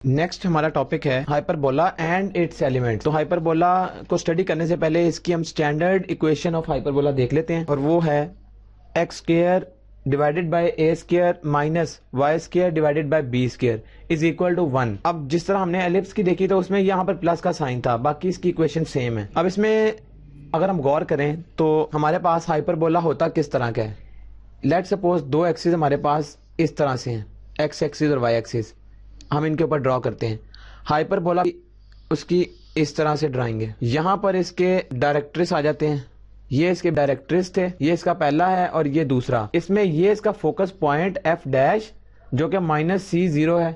Next ہمارا topic ہے ہائپربولا and it's element. تو ہائپربولا کو اسٹڈی کرنے سے پہلے اس کی ہم اسٹینڈرڈ اکویشن آف ہائپربولا دیکھ لیتے ہیں، اور وہ ہے x square divided by a square minus y square divided by b square is equal to 1. اب جس طرح ہم نے ایلپس کی دیکھی تو اس میں یہاں پر پلس کا سائن تھا، باقی اس کی اکویشن سیم ہے. اب اس میں اگر ہم غور کریں تو ہمارے پاس ہائپربولا ہوتا کس طرح کا ہے. لیٹ سپوز دو ایکسز ہمارے پاس اس طرح سے ہیں، ایکس ایکسز اور وائی ایکسز، ہم ان کے اوپر ڈرا کرتے ہیں. ہائپربولا اس کی اس طرح سے ڈرائیں گے. یہاں پر اس کے ڈائریکٹرس آ جاتے ہیں، یہ اس کے ڈائریکٹرس تھے، یہ اس کا پہلا ہے اور یہ دوسرا. اس میں یہ اس کا فوکس پوائنٹ ایف ڈیش جو کہ مائنس سی زیرو ہے،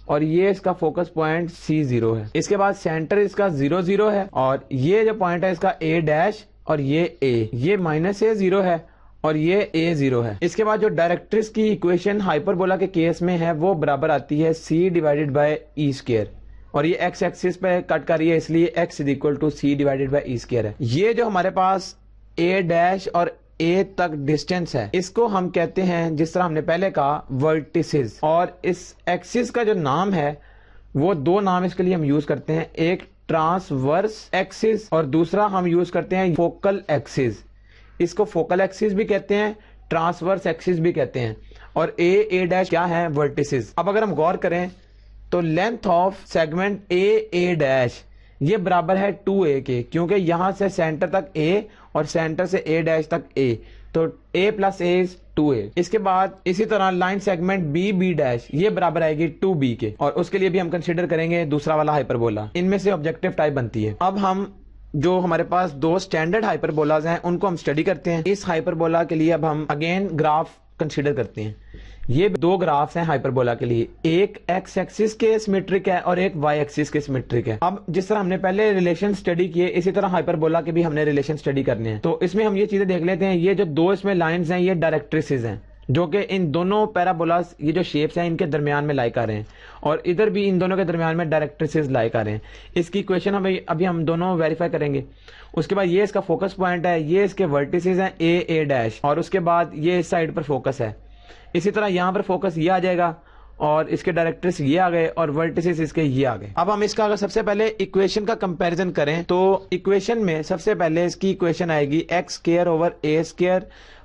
اور یہ اس کا فوکس پوائنٹ سی زیرو ہے. اس کے بعد سینٹر اس کا 0 0 ہے، اور یہ جو پوائنٹ ہے اس کا اے ڈیش اور یہ اے، یہ مائنس اے 0 ہے اور یہ اے 0 ہے. اس کے بعد جو ڈائریکٹرس کی ایکویشن ہائپربولا کے کیس میں ہے وہ برابر آتی ہے c divided by e square, اور یہ ایکس ایکسس پہ کٹ کر رہی ہے، اس لیے x is equal to c divided by e square ہے. یہ جو ہمارے پاس اے ڈیش اور اے تک ڈسٹینس ہے، اس کو ہم کہتے ہیں جس طرح ہم نے پہلے کہا ورٹیسز. اور اس ایکسس کا جو نام ہے وہ دو نام اس کے لیے ہم یوز کرتے ہیں، ایک ٹرانسورس ایکسس اور دوسرا ہم یوز کرتے ہیں فوکل ایکسس. اس کو فوکل ایکسس بھی کہتے ہیں، ٹرانسورس ایکسس بھی کہتے ہیں، اور اے ڈیش کیا ہے؟ ورٹیسز. اب اگر ہم غور کریں تو length of segment A dash یہ برابر ہے 2a کے، کیونکہ یہاں سے سینٹر تک a اور سینٹر سے a ڈیش تک a، تو a plus a is 2a. اس کے بعد اسی طرح لائن سیگمنٹ بی ڈیش یہ برابر آئے گی 2b کے، اور اس کے لیے بھی ہم کنسیڈر کریں گے دوسرا والا ہائپربولا. ان میں سے آبجیکٹو ٹائپ بنتی ہے. اب ہم جو ہمارے پاس دو سٹینڈرڈ ہائپربولاز ہیں ان کو ہم اسٹڈی کرتے ہیں. اس ہائپربولا کے لیے اب ہم اگین گراف کنسیڈر کرتے ہیں. یہ دو گرافس ہیں ہائپربولا کے لیے، ایک ایکس ایکسس کے سیمیٹرک ہے اور ایک وائی ایکسس کے سیمیٹرک ہے. اب جس طرح ہم نے پہلے ریلیشن اسٹڈی کیے اسی طرح ہائپربولا کے بھی ہم نے ریلیشن اسٹڈی کرنے ہیں. تو اس میں ہم یہ چیزیں دیکھ لیتے ہیں. یہ جو دو اس میں لائنز ہیں یہ ڈائریکٹریسز ہیں، جو کہ ان دونوں پیرابولاز یہ جو شیپس ہیں ان کے درمیان میں لائے کر رہے ہیں، اور ادھر بھی ان دونوں کے درمیان میں ڈائریکٹریسز لائے کر رہے ہیں. اس کی ایکویشن ابھی ہم دونوں ویریفائی کریں گے. اس کے بعد یہ اس کا فوکس پوائنٹ ہے، یہ اس کے ورٹیسز ہیں اے ڈیش، اور اس کے بعد یہ اس سائڈ پر فوکس ہے. اسی طرح یہاں پر فوکس یہ آ جائے گا، اور اس کے ڈائریکٹرس یہ آ گئے اور ورٹیسز اس کے یہ آ گئے. اب ہم اس کا اگر سب سے پہلے ایکویشن کا کمپیریزن کریں تو ایکویشن میں سب سے پہلے اس کی ایکویشن آئے گی x square over a square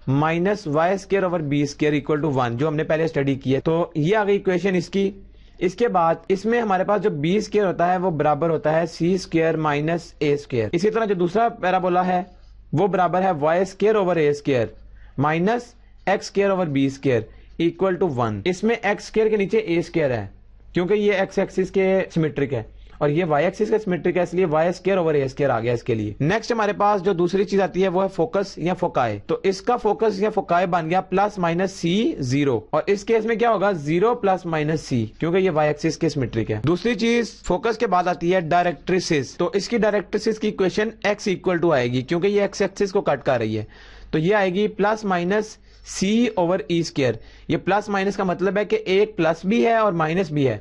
minus y square over b square equal to 1، جو ہم نے پہلے اسٹڈی کی ہے. تو یہ آ گئی ایکویشن اس کی. اس کے بعد اس میں ہمارے پاس جو بی اسکوئر ہوتا ہے وہ برابر ہوتا ہے c square minus a square. اسی طرح جو دوسرا پیرابولا ہے وہ برابر ہے y square over a square minus x square over b square equal to 1. اس میں ایکس اسکوئر کے نیچے اے اسکوئر ہے کیونکہ یہ ایکس ایکسس کے سیمیٹرک ہے، اور یہ وائی ایکسس کا سیمیٹرک ہے، اس لیے وائی اسکوئر اوور اے اسکوئر آ گیا اس کے لیے. نیکسٹ ہمارے پاس جو دوسری چیز آتی ہے وہ ہے فوکس یا فوکائے. تو اس کا فوکس یا فوکائے بن گیا پلس مائنس سی 0، اور اس کیس میں کیا ہوگا 0 پلس مائنس سی، کیونکہ یہ وائی ایکسس کے سیمیٹرک ہے. دوسری چیز فوکس کے بعد آتی ہے ڈائریکٹریسز. تو اس کی ڈائریکٹریسز کی ایکویشن ایکس اکول ٹو آئے گی، کیونکہ یہ ایکس ایکسس کو کٹ کر رہی ہے. تو یہ آئے گی plus minus C over E square. یہ پلس مائنس کا مطلب ہے کہ ایک پلس بھی ہے اور مائنس بھی ہے،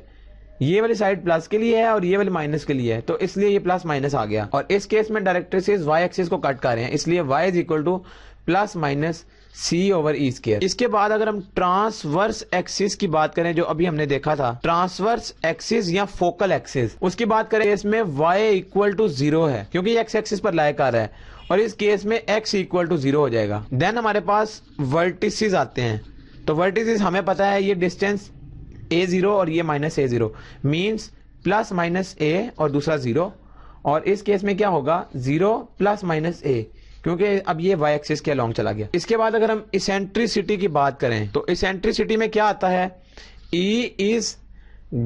یہ والی سائڈ پلس کے لیے ہے اور یہ والی مائنس کے لیے ہے، تو اس لیے یہ پلس مائنس آ گیا. اور اس کیس میں ڈائریکٹریسز وائی ایکسس کو کٹ کر رہے ہیں، اس لیے Y is equal to plus minus C over E square. اس کے بعد اگر ہم ٹرانسورس ایکسس کی بات کریں جو ابھی ہم نے دیکھا تھا، ٹرانسورس ایکسس یا فوکل ایکسس، اس کی بات کریں اس میں وائی اکول ٹو 0 ہے کیونکہ یہ ایکس ایکسس پر لائے کر رہا ہے، اور اس کیس میں ایکس اکول ٹو 0 ہو جائے گا. دین ہمارے پاس ورٹیسز آتے ہیں. تو ورٹیسز ہمیں پتا ہے یہ ڈسٹینس a0 اور یہ minus a0 means plus minus a اور دوسرا 0، اور اس کیس میں کیا ہوگا 0 پلس مائنس a، کیونکہ اب یہ وائی ایکسس کے along چلا گیا. اس کے بعد اگر ہم ایسنٹریسٹی کی بات کریں تو ایسنٹریسٹی میں کیا آتا ہے E از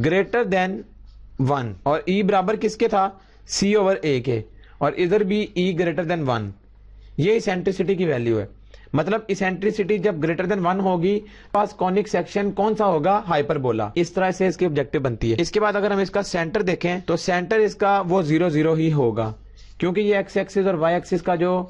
گریٹر دین 1، اور E برابر کس کے تھا C اوور A کے، اور ادھر بھی E گریٹر دین 1. یہ ایسنٹریسٹی کی ویلیو ہے. مطلب ایسنٹریسٹی جب گریٹر دین 1 ہوگی پاس کونک سیکشن کون سا ہوگا؟ ہائپربولا. اس طرح سے اس کی آبجیکٹو بنتی ہے. اس کے بعد اگر ہم اس کا سینٹر دیکھیں تو سینٹر اس کا وہ 0 0 ہی ہوگا، کیونکہ یہ ایکس ایکسس اور وائی ایکسس کا جو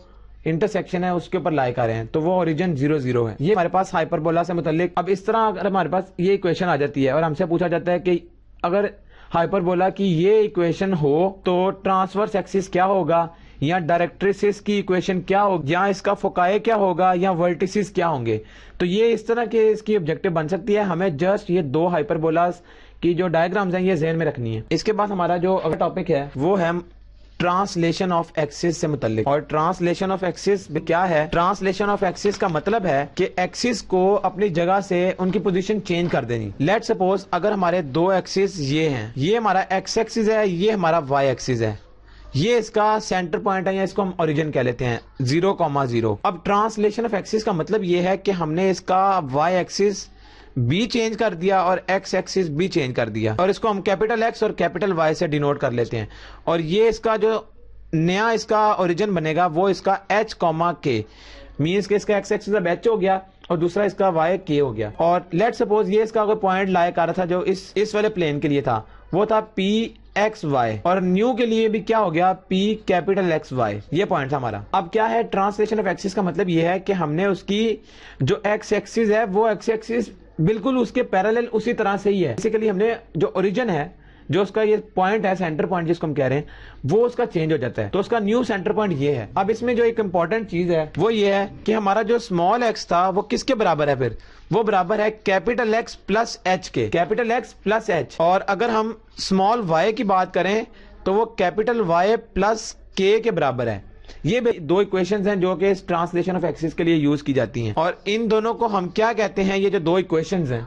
انٹرسیکشن ہے اس کے اوپر لائے کر رہے ہیں، تو وہ اوریجن 0 0 ہے. یہ ہمارے پاس ہائپربولا سے متعلق. اب اس طرح اگر ہمارے پاس یہ ایکویشن آ جاتی ہے اور ہم سے پوچھا جاتا ہے کہ اگر ہائپربولا کی یہ ایکویشن ہو تو ٹرانسورس ایکسس کیا ہوگا، یا ڈائریکٹریسز کی ایکویشن کیا ہوگی، یا اس کا فوکائے کیا ہوگا، یا ورٹیسز کیا ہوں گے. تو یہ اس طرح کے اس کی آبجیکٹو بن سکتی ہے. ہمیں جسٹ یہ دو ہائپربولاز کی جو ڈائیگرامز ہیں یہ ذہن میں رکھنی ہے. اس کے بعد ہمارا جو اگلا ٹاپک ہے وہ ہے ٹرانسلیشن آف ایکسس سے متعلق. اور ٹرانسلیشن آف ایکسس کیا ہے؟ ٹرانسلیشن آف ایکسس کا مطلب ہے کہ ایکسس کو اپنی جگہ سے ان کی پوزیشن چینج کر دینی. لیٹ سپوز اگر ہمارے دو ایکسس یہ ہیں, یہ ہمارا ایکس ایکسس ہے, یہ ہمارا وائی ایکسس ہے, یہ اس کا سینٹر پوائنٹ ہے یا اس کو ہم اوریجن کہہ لیتے ہیں 0,0. اب ٹرانسلیشن آف ایکسس کا مطلب یہ ہے کہ ہم نے اس کا وائی ایکسس بھی چینج کر دیا اور ایکس ایکسس بھی چینج کر دیا, اور اس کو ہم کیپٹل ایکس اور کیپٹل وائی سے ڈینوٹ کر لیتے ہیں. اور یہ اس کا جو نیا اس کا اوریجن بنے گا وہ اس کا ایچ کوما کے, مینس کہ اس کا ایکس ایکسس اب ایچ ہو گیا اور دوسرا اس کا وائی کے ہو گیا. اور لیٹ سپوز یہ اس کا کوئی پوائنٹ لائے کر رہا تھا جو اس والے پلین کے لیے تھا, وہ تھا پی ایکس وائی, اور نیو کے لیے بھی کیا ہو گیا پی کیپٹل ایکس وائی, یہ پوائنٹ تھا ہمارا. اب کیا ہے ٹرانسلیشن آف ایکسس کا مطلب یہ ہے کہ ہم نے اس کی جو ایکس ایکسس ہے وہ ایکس ایکسس بالکل اس کے پیرالل اسی طرح سے ہی ہے. بیسیکلی ہم نے جو اوریجن ہے, جو اس کا یہ پوائنٹ ہے سینٹر پوائنٹ جس کو ہم کہہ رہے ہیں, وہ اس کا چینج ہو جاتا ہے, تو اس کا نیو سینٹر پوائنٹ یہ ہے. اب اس میں جو ایک امپورٹنٹ چیز ہے وہ یہ ہے کہ ہمارا جو اسمال ایکس تھا وہ کس کے برابر ہے؟ پھر وہ برابر ہے کیپٹل ایکس پلس ایچ کے, کیپٹل ایکس پلس ایچ. اور اگر ہم اسمال وائی کی بات کریں تو وہ کیپٹل وائی پلس کے کے برابر ہے. یہ دو ایکویشنز ہیں جو کہ اس ٹرانسلیشن آف ایکسس کے لیے یوز کی جاتی ہیں, اور ان دونوں کو ہم کیا کہتے ہیں؟ یہ جو دو ایکویشنز ہیں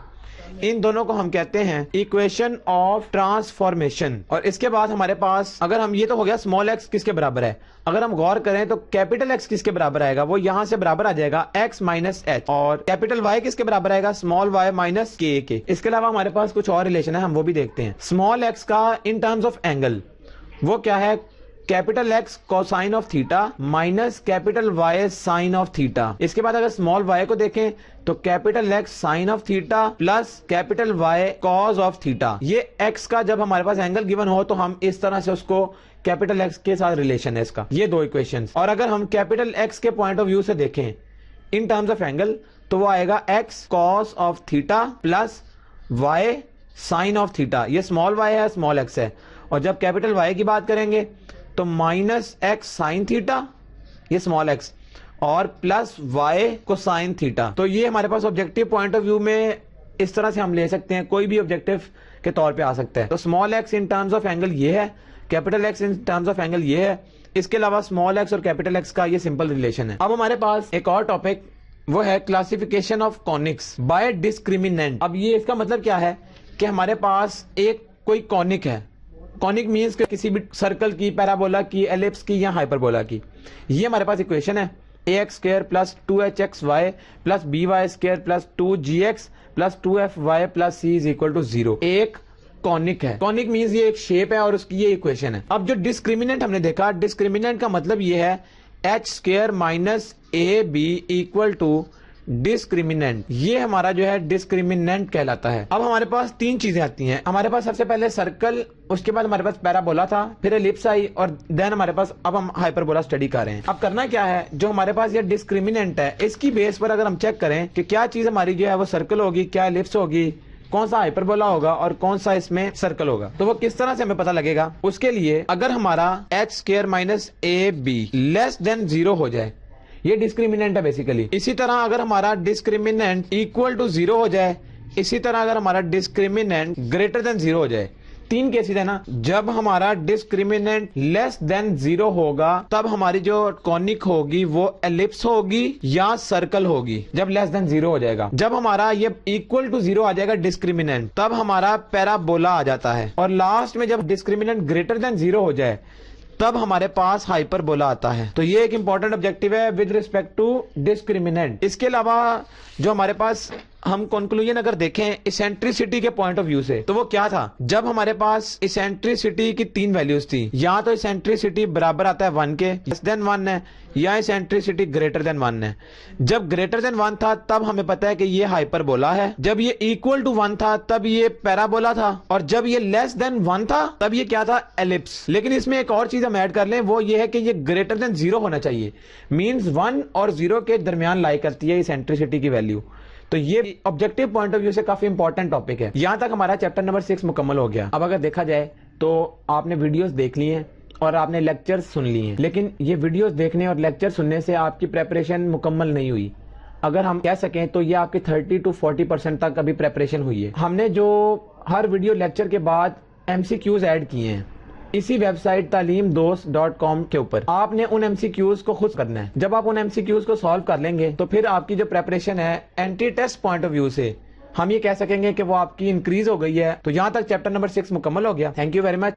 ان دونوں کو ہم کہتے ہیں ایکویشن آف ٹرانسفارمیشن. اور اس کے بعد ہمارے پاس اگر ہم, یہ تو ہو گیا اسمال ایکس کس کے برابر ہے, اگر ہم غور کریں تو کیپٹل ایکس کس کے برابر آئے گا؟ وہ یہاں سے برابر آ جائے گا ایکس مائنس ایچ. اور کیپٹل وائی کس کے برابر آئے گا؟ اسمال وائی مائنس کے کے. اس کے علاوہ ہمارے پاس کچھ اور ریلیشن ہے, ہم وہ بھی دیکھتے ہیں. اسمال ایکس کا ان ٹرمز آف اینگل وہ کیا ہے؟ Capital X cosine of theta minus capital Y sine of theta. اس کے بعد اگر اسمال وائی کو دیکھیں تو capital X sine of theta plus capital Y cos of theta. یہ ایکس کا جب ہمارے پاس اینگل گیون ہو تو ہم اس طرح سے اس کو کیپٹل ایکس کے ساتھ ریلیشن ہے اس کا. یہ دو ایکویشنز. اور اگر ہم کیپٹل ایکس کے پوائنٹ آف ویو سے دیکھیں ان ٹرمز آف اینگل تو وہ آئے گا X cos of theta plus Y sine of theta. یہ اسمال وائی ہے, اسمال ایکس ہے. اور جب کیپٹل وائی کی بات کریں گے تو مائنس ایکس سائن تھیٹا, یہ اسمال ایکس, اور پلس وائی کو سائن تھیٹا. تو یہ ہمارے پاس آبجیکٹو پوائنٹ آف ویو میں اس طرح سے ہم لے سکتے ہیں, کوئی بھی آبجیکٹو کے طور پہ آ سکتا ہے. تو small x in terms of angle یہ ہے, capital x in terms of angle یہ ہے. اس کے علاوہ اسمال ایکس اور کیپٹل ایکس کا یہ سمپل ریلیشن ہے. اب ہمارے پاس ایک اور ٹاپک وہ ہے کلاسیفیکیشن آف کونکس بائی ڈسکریمنٹ. اب یہ اس کا مطلب کیا ہے کہ ہمارے پاس ایک کوئی کونک ہے, کونک مینس کہ کسی بھی سرکل کی, پیرابولا کی, ایلپس کی یا ہائپربولا کی. یہ ہمارے پاس ایکویشن ہے A X square plus 2hx Y plus B Y square plus 2gx plus 2f Y plus c is equal to 0. ایک کونک ہے. کونک مینس یہ ایک شیپ ہے اور اس کی یہ ایکویشن ہے. اب جو ڈسکریمنٹ ہم نے دیکھا, ڈسکریمنٹ کا مطلب یہ ہے h square minus a b equal to discriminant. یہ ہمارا جو ہے ڈسکریمنٹ کہلاتا ہے. اب ہمارے پاس تین چیزیں آتی ہیں. ہمارے پاس سب سے پہلے سرکل, اس کے بعد ہمارے پاس پیرابولا تھا, پھر ایلپس آئی, اور دین ہمارے پاس اب ہم ہائپربولا اسٹڈی کر رہے ہیں. اب کرنا کیا ہے, جو ہمارے پاس یہ ڈسکریمنٹ ہے اس کی بیس پر اگر ہم چیک کریں کہ کیا چیز ہماری جو ہے وہ سرکل ہوگی, کیا ایلپس ہوگی, کون سا ہائپربولا ہوگا اور کون سا اس میں سرکل ہوگا, تو وہ کس طرح سے ہمیں پتا لگے گا. اس کے لیے اگر ہمارا ایچ اسکوائر مائنس اے بی لیس دین 0 ہو جائے, یہ ڈسکریمنٹ ہے بیسیکلی. اسی طرح اگر ہمارا ڈسکریمنٹ اکول ٹو 0 ہو جائے, اسی طرح اگر ہمارا ڈسکریمنٹ گریٹر دین 0 ہو جائے. تین کیسز ہے نا. جب ہمارا ڈسکریمنٹ لیس دین 0 ہوگا تب ہماری جو کونک ہوگی وہ ایلپس ہوگی یا سرکل ہوگی, جب لیس دین 0 ہو جائے گا. جب ہمارا یہ اکول ٹو 0 آ جائے گا ڈسکریمنٹ, تب ہمارا پیرابولا آ جاتا ہے. اور لاسٹ میں جب ڈسکریمنٹ گریٹر دین 0 ہو جائے تب ہمارے پاس ہائپربولا آتا ہے. تو یہ ایک امپورٹنٹ آبجیکٹو ہے ود ریسپیکٹ ٹو ڈسکریمنٹ. اس کے علاوہ جو ہمارے پاس ہم کنکلوژن اگر دیکھیں اسینٹریسٹی کے پوائنٹ آف ویو سے, تو وہ کیا تھا, جب ہمارے پاس اسینٹریسٹی کی تین ویلیوز تھی, یا تو اسینٹریسٹی برابر آتا ہے 1 کے, لیس دین 1 ہے, یا اسینٹریسٹی گریٹر دین 1 ہے. جب گریٹر دین 1 تھا تب ہمیں پتا ہے کہ یہ ہائپربولا ہے, جب یہ اکول ٹو 1 تھا تب یہ پیرابولا تھا, اور جب یہ لیس دین 1 تھا تب یہ کیا تھا, ایلپس. لیکن اس میں ایک اور چیز ہم ایڈ کر لیں, وہ یہ ہے کہ یہ گریٹر دین 0 ہونا چاہیے, مینز 1 اور 0 کے درمیان لائی کرتی ہے اسینٹریسٹی کی ویلیو. تو یہ آبجیکٹو پوائنٹ آف ویو سے کافی امپورٹنٹ ٹاپک ہے. یہاں تک ہمارا چیپٹر نمبر 6 مکمل ہو گیا. اب اگر دیکھا جائے تو آپ نے ویڈیوز دیکھ لی ہیں اور آپ نے لیکچر سن لی ہیں, لیکن یہ ویڈیوز دیکھنے اور لیکچر سننے سے آپ کی پریپریشن مکمل نہیں ہوئی. اگر ہم کہہ سکیں تو یہ آپ کی 30 to 40% تک ابھی پریپریشن ہوئی ہے. ہم نے جو ہر ویڈیو لیکچر کے بعد ایم سی کیوز ایڈ کیے ہیں اسی ویب سائٹ talimdost.com کے اوپر. آپ نے ان ایم سی کیوز کو خود کرنا ہے. جب آپ ان ایم سی کیوز کو سالو کر لیں گے تو پھر آپ کی جو پریپریشن ہے اینٹی ٹیسٹ پوائنٹ آف ویو سے ہم یہ کہہ سکیں گے کہ وہ آپ کی انکریز ہو گئی ہے. تو یہاں تک چیپٹر نمبر 6 مکمل ہو گیا. Thank you very much.